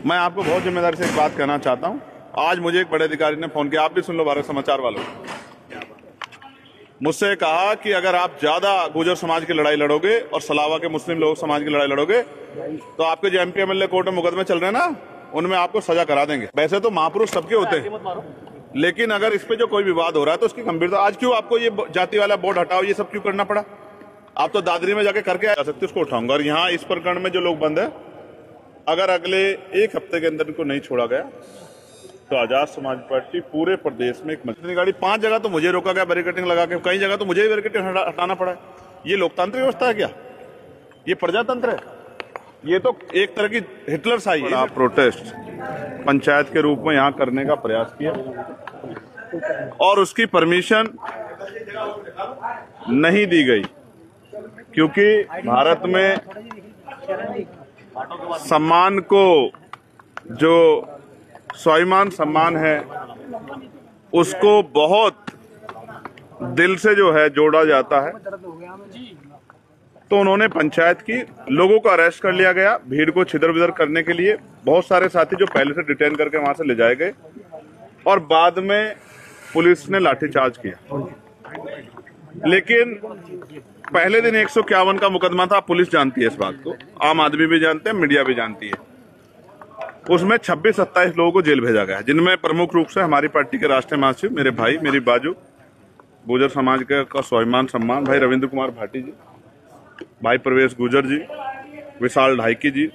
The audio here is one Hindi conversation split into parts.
मैं आपको बहुत जिम्मेदारी से एक बात कहना चाहता हूं। आज मुझे एक बड़े अधिकारी ने फोन किया, आप भी सुन लो भारत समाचार वालों। मुझसे कहा कि अगर आप ज्यादा गुर्जर समाज की लड़ाई लड़ोगे और सलावा के मुस्लिम लोग समाज की लड़ाई लड़ोगे तो आपके जो एमपी एमएलए कोर्ट में मुकदमे चल रहे हैं ना, उनमें आपको सजा करा देंगे। वैसे तो महापुरुष सबके होते हैं, लेकिन अगर इस पे जो कोई विवाद हो रहा है तो उसकी गंभीरता, आज क्यों आपको ये जाति वाला बोर्ड हटाओ ये सब क्यों करना पड़ा? आप तो दादरी में जाके करके आ सकते, उसको उठाऊंगा। और यहाँ इस प्रकरण में जो लोग बंद है, अगर अगले एक हफ्ते के अंदर इनको नहीं छोड़ा गया तो आजाद समाज पार्टी पूरे प्रदेश में एक मजबूत गाड़ी 5 जगह तो मुझे रोका गया बैरिकेडिंग लगा के, कई जगह तो मुझे बैरिकेडिंग हटाना पड़ा है। ये लोकतांत्रिक व्यवस्था है क्या? ये प्रजातंत्र है? ये तो एक तरह की हिटलर शाही है। प्रोटेस्ट पंचायत के रूप में यहाँ करने का प्रयास किया और उसकी परमिशन नहीं दी गई, क्योंकि भारत में सम्मान को, जो स्वाभिमान सम्मान है, उसको बहुत दिल से जो है जोड़ा जाता है। तो उन्होंने पंचायत की लोगों को अरेस्ट कर लिया गया, भीड़ को छिदर बिदर करने के लिए। बहुत सारे साथी जो पहले से डिटेन करके वहां से ले जाए गए और बाद में पुलिस ने लाठीचार्ज किया। लेकिन पहले दिन 151 का मुकदमा था, पुलिस जानती है इस बात को, आम आदमी भी जानते हैं, मीडिया भी जानती है। उसमें 26-27 लोगों को जेल भेजा गया, जिनमें प्रमुख रूप से हमारी पार्टी के राष्ट्रीय महासचिव, मेरे भाई, मेरी बाजू, गुर्जर समाज का स्वाभिमान सम्मान भाई रविंद्र कुमार भाटी जी, भाई प्रवेश गुर्जर जी, विशाल ढाईकी जी,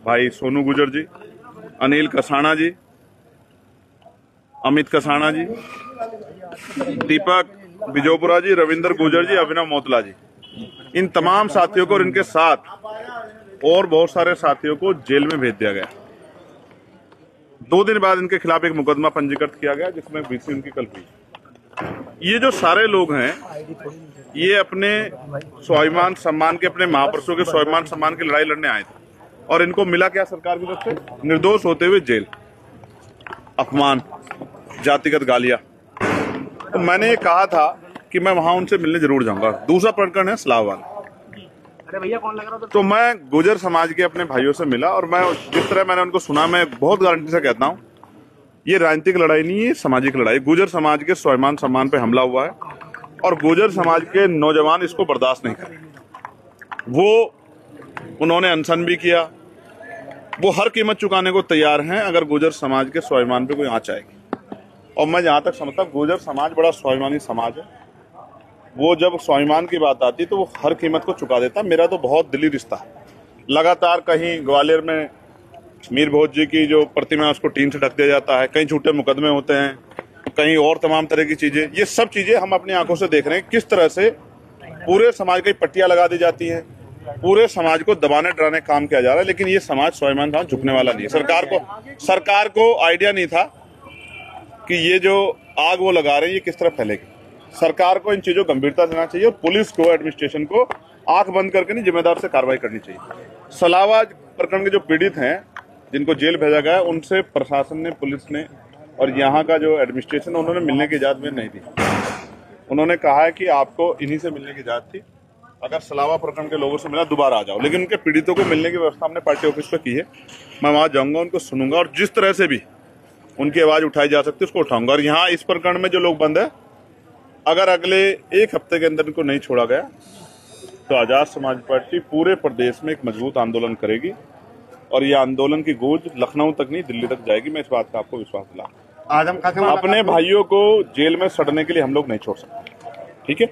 भाई सोनू गुर्जर जी, अनिल कसाना जी, अमित कसाना जी, दीपक बिजोपुरा जी, रविंद्र गुर्जर जी, अभिनव मोतला जी, इन तमाम साथियों को और इनके साथ और बहुत सारे साथियों को जेल में भेज दिया गया। 2 दिन बाद इनके खिलाफ एक मुकदमा पंजीकृत किया गया, जिसमें बीसी उनकी कल हुई। ये जो सारे लोग हैं, ये अपने स्वाभिमान सम्मान के, अपने महापुरुषों के स्वाभिमान सम्मान की लड़ाई लड़ने आए थे और इनको मिला क्या सरकार की तरफ से? निर्दोष होते हुए जेल, अपमान, जातिगत गालियां। तो मैंने ये कहा था कि मैं वहां उनसे मिलने जरूर जाऊंगा। दूसरा प्रकरण है सलाहवान। अरे भैया कौन लग रहा था? तो मैं गुर्जर समाज के अपने भाइयों से मिला और मैं जिस तरह मैंने उनको सुना, मैं बहुत गारंटी से कहता हूं, ये राजनीतिक लड़ाई नहीं है, सामाजिक लड़ाई। गुर्जर समाज के स्वाभिमान सम्मान पे हमला हुआ है और गुर्जर समाज के नौजवान इसको बर्दाश्त नहीं करेंगे। वो उन्होंने अनशन भी किया, वो हर कीमत चुकाने को तैयार हैं अगर गुर्जर समाज के स्वाभिमान पे कोई आंच आएगी। और मैं जहां तक समझता हूं, गुर्जर समाज बड़ा स्वाभिमानी समाज है। वो जब स्वाभिमान की बात आती तो वो हर कीमत को चुका देता। मेरा तो बहुत दिली रिश्ता है। लगातार कहीं ग्वालियर में मीर भोज जी की जो प्रतिमा है उसको टीन से ढक दिया जाता है, कहीं झूठे मुकदमे होते हैं, कहीं और तमाम तरह की चीजें। ये सब चीजें हम अपनी आंखों से देख रहे हैं, किस तरह से पूरे समाज की पट्टियां लगा दी जाती हैं, पूरे समाज को दबाने डराने काम किया जा रहा है। लेकिन ये समाज स्वाभिमान समाज झुकने वाला नहीं है। सरकार को आइडिया नहीं था कि ये जो आग वो लगा रहे हैं ये किस तरह फैलेगी। सरकार को इन चीजों को गंभीरता देना चाहिए और पुलिस को, एडमिनिस्ट्रेशन को आंख बंद करके नहीं, जिम्मेदार से कार्रवाई करनी चाहिए। सलावा प्रकरण के जो पीड़ित हैं, जिनको जेल भेजा गया, उनसे प्रशासन ने, पुलिस ने और यहाँ का जो एडमिनिस्ट्रेशन, उन्होंने मिलने की इजाजत में नहीं दी। उन्होंने कहा है कि आपको इन्हीं से मिलने की इजाजत थी, अगर सलावा प्रकरण के लोगों से मिला दोबारा आ जाओ। लेकिन उनके पीड़ितों को मिलने की व्यवस्था हमने पार्टी ऑफिस पर की है। मैं वहां जाऊंगा, उनको सुनूंगा और जिस तरह से भी उनकी आवाज उठाई जा सकती है उसको उठाऊंगा। और यहाँ इस प्रकरण में जो लोग बंद है, अगर अगले एक हफ्ते के अंदर इनको नहीं छोड़ा गया तो आजाद समाज पार्टी पूरे प्रदेश में एक मजबूत आंदोलन करेगी और ये आंदोलन की गूंज लखनऊ तक नहीं, दिल्ली तक जाएगी। मैं इस बात का आपको विश्वास दिला। अपने भाइयों को जेल में सड़ने के लिए हम लोग नहीं छोड़ सकते, ठीक है?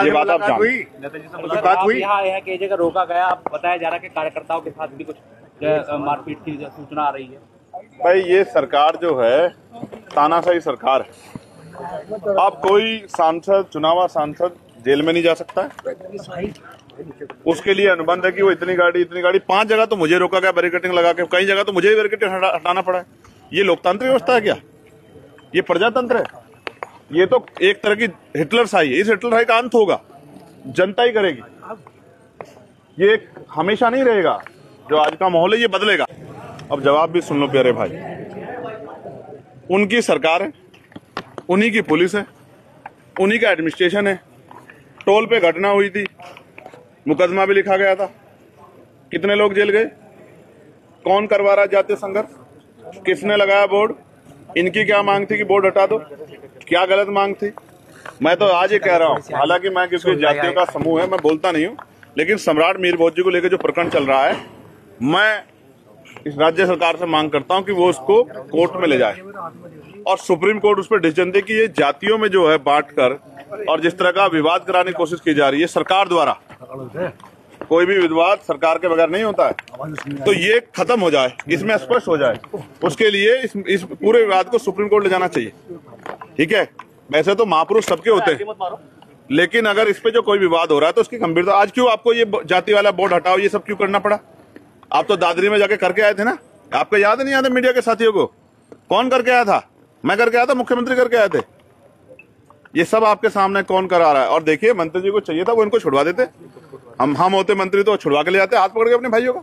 ये बात आप हुई यहाँ कई जगह रोका गया, अब बताया जा रहा है कि कार्यकर्ताओं के साथ भी कुछ मारपीट की सूचना आ रही है। भाई ये सरकार जो है तानाशाही सरकार है। अब कोई सांसद, चुनावा सांसद जेल में नहीं जा सकता है। उसके लिए अनुबंध है कि वो इतनी गाड़ी 5 जगह तो मुझे रोका गया बैरिकेडिंग लगा के, कई जगह तो मुझे बैरिकेडिंग हटाना पड़ा है। ये लोकतांत्रिक व्यवस्था है क्या? ये प्रजातंत्र है? ये तो एक तरह की हिटलर शाही है। इस हिटलर शाही का अंत होगा, जनता ही करेगी। ये हमेशा नहीं रहेगा। जो आज का माहौल है ये बदलेगा। अब जवाब भी सुन लो प्यारे भाई, उनकी सरकार है, उन्हीं की पुलिस है, उन्हीं का एडमिनिस्ट्रेशन है। टोल पे घटना हुई थी, मुकदमा भी लिखा गया था, कितने लोग जेल गए? कौन करवा रहा है जातीय संघर्ष? किसने लगाया बोर्ड? इनकी क्या मांग थी कि बोर्ड हटा दो? क्या गलत मांग थी? मैं तो आज ये कह रहा हूँ, हालांकि मैं किसी जातियों का समूह है, मैं बोलता नहीं हूँ, लेकिन सम्राट मीर भोज जी को लेकर जो प्रकरण चल रहा है, मैं इस राज्य सरकार से मांग करता हूं कि वो उसको कोर्ट में ले जाए और सुप्रीम कोर्ट उस पर डिसीजन दे कि ये जातियों में जो है बांटकर और जिस तरह का विवाद कराने की कोशिश की जा रही है सरकार द्वारा, कोई भी विवाद सरकार के बगैर नहीं होता है, तो ये खत्म हो जाए, इसमें स्पष्ट हो जाए। उसके लिए इस पूरे विवाद को सुप्रीम कोर्ट ले जाना चाहिए। ठीक है, वैसे तो महापुरुष सबके होते हैं, लेकिन अगर इस पे जो कोई विवाद हो रहा है तो उसकी गंभीरता, आज क्यों आपको ये जाति वाला बोर्ड हटाओ ये सब क्यों करना पड़ा? आप तो दादरी में जाके करके आए थे ना, आपको याद नहीं आता मीडिया के साथियों को? कौन करके आया था? मैं करके आया था, मुख्यमंत्री करके आए थे। ये सब आपके सामने कौन करा रहा है? और देखिए, मंत्री जी को चाहिए था वो इनको छुड़वा देते, हम होते मंत्री तो छुड़वा के ले जाते हाथ पकड़ के अपने भाइयों का।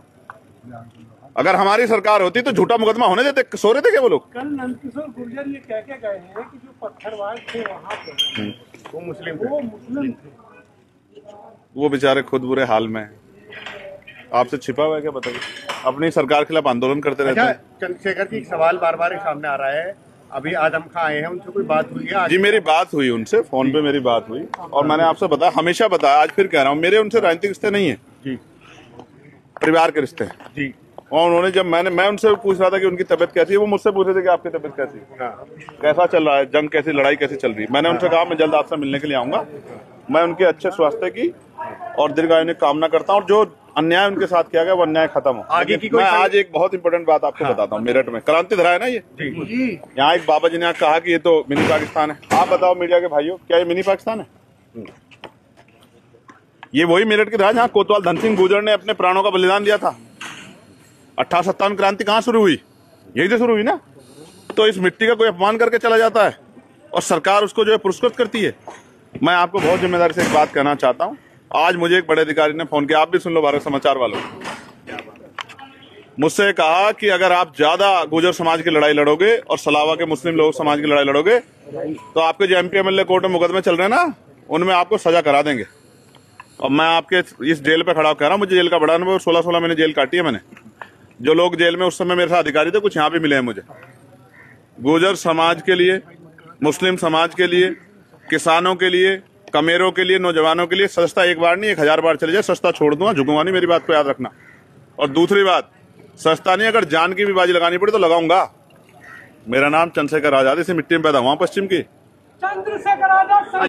अगर हमारी सरकार होती तो झूठा मुकदमा होने देते, सो रहे थे क्या वो लोग? कल नंदकिशोर गुर्जर ये कह के गए हैं कि जो पत्थरबाज थे वहाँ पे वो मुस्लिम थे। वो बेचारे खुद बुरे हाल में हैं। आपसे छिपा हुआ है क्या? बताइए। अपनी सरकार के खिलाफ आंदोलन करते रहते हैं। चंद्रशेखर जी, एक सवाल बार बार सामने आ रहा है, अभी आजम खां आए हैं, उनसे कोई बात हुई है? जी मेरी बात हुई उनसे, फोन पे मेरी बात हुई, और मैंने आपसे बताया, हमेशा बताया, आज फिर कह रहा हूँ, मेरे उनसे राजनीतिक रिश्ते नहीं है जी, परिवार के रिश्ते हैं जी। और उन्होंने जब मैं उनसे पूछ रहा था कि उनकी तबीयत कैसी है, वो मुझसे पूछ रहे थे कि आपकी तबीयत कैसी है, कैसा चल रहा है, जंग कैसी, लड़ाई कैसी चल रही है। मैंने उनसे कहा मैं जल्द आपसे मिलने के लिए आऊंगा, मैं उनके अच्छे स्वास्थ्य की और दीर्घायु की कामना करता हूँ, और जो अन्याय उनके साथ किया गया वो अन्याय खत्म हो। आगे की कोई मैं आज एक बहुत इंपॉर्टेंट बात आपको बताता हूँ। मेरठ में क्रांति धरा है ना, ये यहाँ एक बाबा जी ने कहा कि ये तो मिनी पाकिस्तान है। आप बताओ मीडिया के भाइयों, क्या ये मिनी पाकिस्तान है? ये वही मेरठ की धरा जहाँ कोतवाल धन सिंह गुर्जर ने अपने प्राणों का बलिदान दिया था। 1857 क्रांति कहाँ शुरू हुई? यही तो शुरू हुई ना। तो इस मिट्टी का कोई अपमान करके चला जाता है और सरकार उसको जो है पुरस्कृत करती है। मैं आपको बहुत जिम्मेदारी से एक बात कहना चाहता हूँ। आज मुझे एक बड़े अधिकारी ने फोन किया, आप भी सुन लो भारत समाचार वालों, मुझसे कहा कि अगर आप ज्यादा गुर्जर समाज की लड़ाई लड़ोगे और सलावा के मुस्लिम लोग समाज की लड़ाई लड़ोगे तो आपके जो MP MLA कोर्ट में मुकदमे चल रहे हैं ना, उनमें आपको सजा करा देंगे। और मैं आपके इस जेल पे खड़ा कह रहा हूँ, मुझे जेल का बड़ा अनुभव, 16 महीने जेल काटी है मैंने। जो लोग जेल में उस समय मेरे साथ अधिकारी थे, कुछ यहाँ भी मिले हैं मुझे। गुर्जर समाज के लिए, मुस्लिम समाज के लिए, किसानों के लिए, कमेरों के लिए, नौजवानों के लिए सस्ता एक बार नहीं 1000 बार चले जाए, सस्ता छोड़ दूंगा, झुकूंगा नहीं, मेरी बात को याद रखना। और दूसरी बात, सस्ता नहीं, अगर जान की भी बाजी लगानी पड़ी तो लगाऊंगा। मेरा नाम चंद्रशेखर आजाद, इसी मिट्टी में पैदा हुआ पश्चिम की। चंद्रशेखर आजाद।